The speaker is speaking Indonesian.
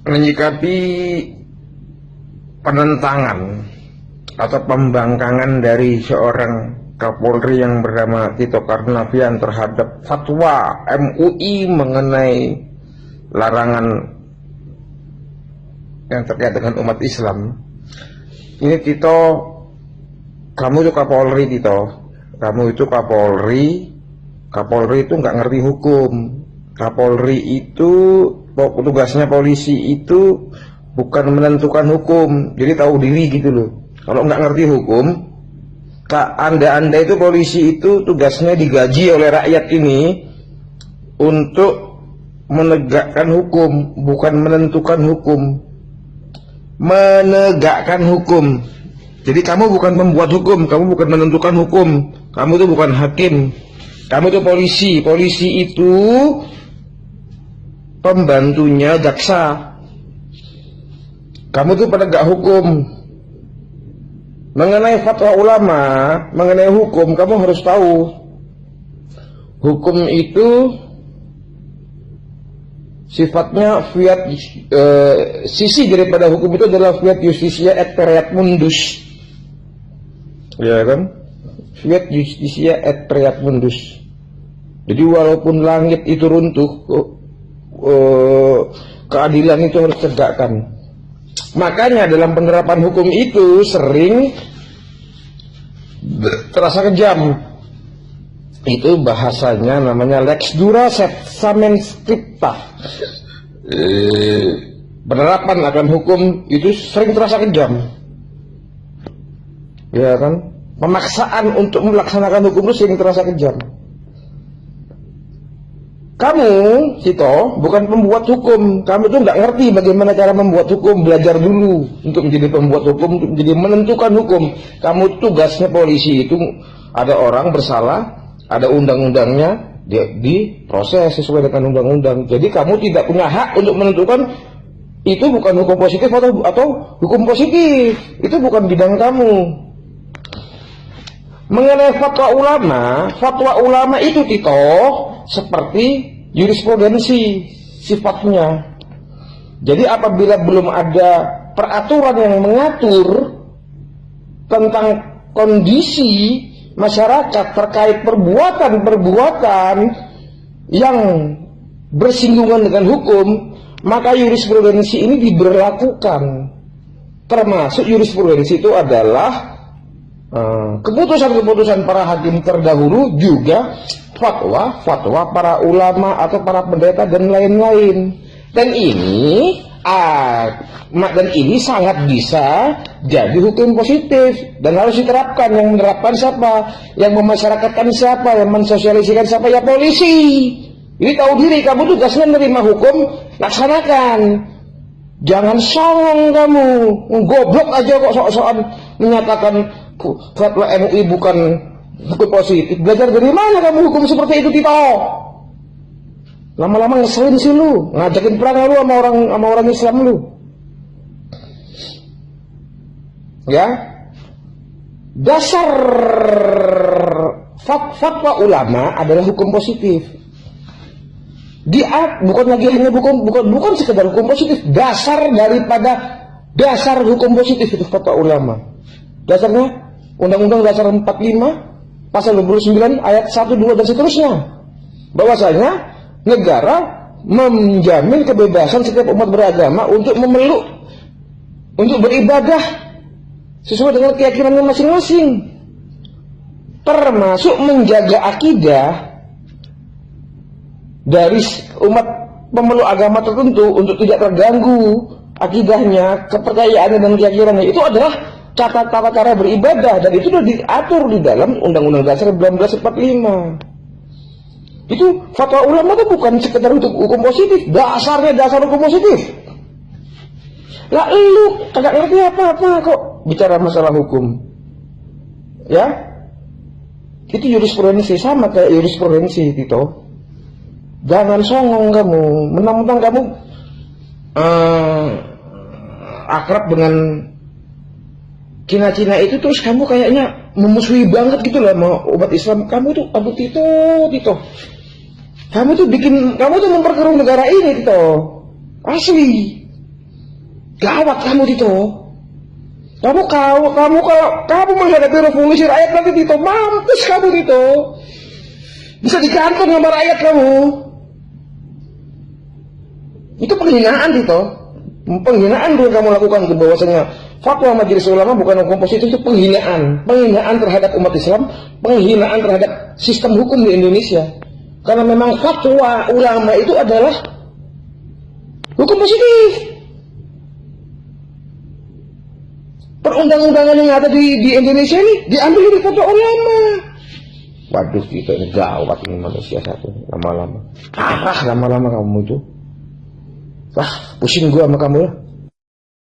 menyikapi penentangan atau pembangkangan dari seorang Kapolri yang bernama Tito Karnavian terhadap fatwa MUI mengenai larangan yang terkait dengan umat Islam. Ini Tito, kamu itu Kapolri, Tito. Kamu itu Kapolri. Kapolri itu nggak ngerti hukum. Kapolri itu tugasnya, polisi itu bukan menentukan hukum, jadi tahu diri gitu loh. Kalau nggak ngerti hukum, anda itu polisi itu tugasnya digaji oleh rakyat ini untuk menegakkan hukum, bukan menentukan hukum. Menegakkan hukum. Jadi kamu bukan pembuat hukum, kamu bukan menentukan hukum, kamu itu bukan hakim, kamu itu polisi. Polisi itu pembantunya jaksa. Kamu itu penegak hukum. Mengenai fatwa ulama, mengenai hukum, kamu harus tahu. Hukum itu sifatnya fiat, sisi daripada hukum itu adalah fiat justisia et pereat mundus. Ya kan? Fiat justisia et pereat mundus. Jadi walaupun langit itu runtuh, keadilan itu harus tegakkan. Makanya dalam penerapan hukum itu sering terasa kejam. Itu bahasanya namanya lex dura semen scripta. Penerapan akan hukum itu sering terasa kejam. Ya kan? Pemaksaan untuk melaksanakan hukum itu sering terasa kejam. Kamu, Tito, bukan pembuat hukum. Kamu tuh nggak ngerti bagaimana cara membuat hukum. Belajar dulu untuk menjadi pembuat hukum, untuk menjadi menentukan hukum. Kamu tugasnya polisi itu, ada orang bersalah, ada undang-undangnya, dia diproses sesuai dengan undang-undang. Jadi kamu tidak punya hak untuk menentukan itu bukan hukum positif atau hukum positif. Itu bukan bidang kamu. Mengenai fatwa ulama itu, Tito, seperti jurisprudensi sifatnya. Jadi apabila belum ada peraturan yang mengatur tentang kondisi masyarakat terkait perbuatan-perbuatan yang bersinggungan dengan hukum, maka jurisprudensi ini diberlakukan. Termasuk jurisprudensi itu adalah keputusan-keputusan para hakim terdahulu, juga fatwa para ulama atau para pendeta dan lain-lain. Dan ini sangat bisa jadi hukum positif dan harus diterapkan. Yang menerapkan siapa? Yang memasyarakatkan siapa? Yang mensosialisasikan siapa? Ya polisi. Ini tahu diri, kamu tugasnya menerima hukum, laksanakan. Jangan songong kamu, goblok aja kok sok-sokan menyatakan fatwa MUI bukan hukum positif. Belajar dari mana kamu hukum seperti itu, Tito? Lama-lama ngeselin sih lu, ngajakin perang lu sama orang Islam lu. Ya, dasar fatwa ulama adalah hukum positif. Bukan lagi hanya bukan sekedar hukum positif, dasar hukum positif itu fatwa ulama. Dasarnya Undang-Undang Dasar 45 pasal 29 ayat 1, 2 dan seterusnya. Bahwasanya negara menjamin kebebasan setiap umat beragama untuk memeluk, untuk beribadah sesuai dengan keyakinannya masing-masing, termasuk menjaga akidah dari umat pemeluk agama tertentu untuk tidak terganggu akidahnya, kepercayaannya dan keyakinannya. Itu adalah tata cara beribadah, dan itu sudah diatur di dalam Undang-Undang Dasar 1945. Itu fatwa ulama itu bukan sekedar hukum positif, dasar hukum positif. Lah lu kagak ngerti apa-apa kok bicara masalah hukum. Ya? Itu jurisprudensi, sama kayak jurisprudensi, Tito. Jangan songong kamu, mentang-mentang kamu akrab dengan Cina-Cina itu, terus kamu kayaknya memusuhi banget gitu lah sama umat Islam. Kamu tuh, aduh Tito. Kamu tuh memperkeruh negara ini, Tito. Asli. Gawat kamu Tito. Kamu kalau kamu menghadapi revolusi rakyat nanti Tito, mampus kamu Tito. Bisa digantung sama rakyat kamu. Itu penghinaan Tito. Penghinaan yang kamu lakukan ke bahwasanya fatwa Majelis Ulama bukan hukum positif, itu penghinaan terhadap umat Islam, penghinaan terhadap sistem hukum di Indonesia. Karena memang fatwa ulama itu adalah hukum positif. Perundang-undangan yang ada di Indonesia ini diambil dari fatwa ulama. Waduh, kita ini gawat ini manusia satu lama-lama. Parah lama-lama kamu itu. Wah, pusing gua sama kamu ya.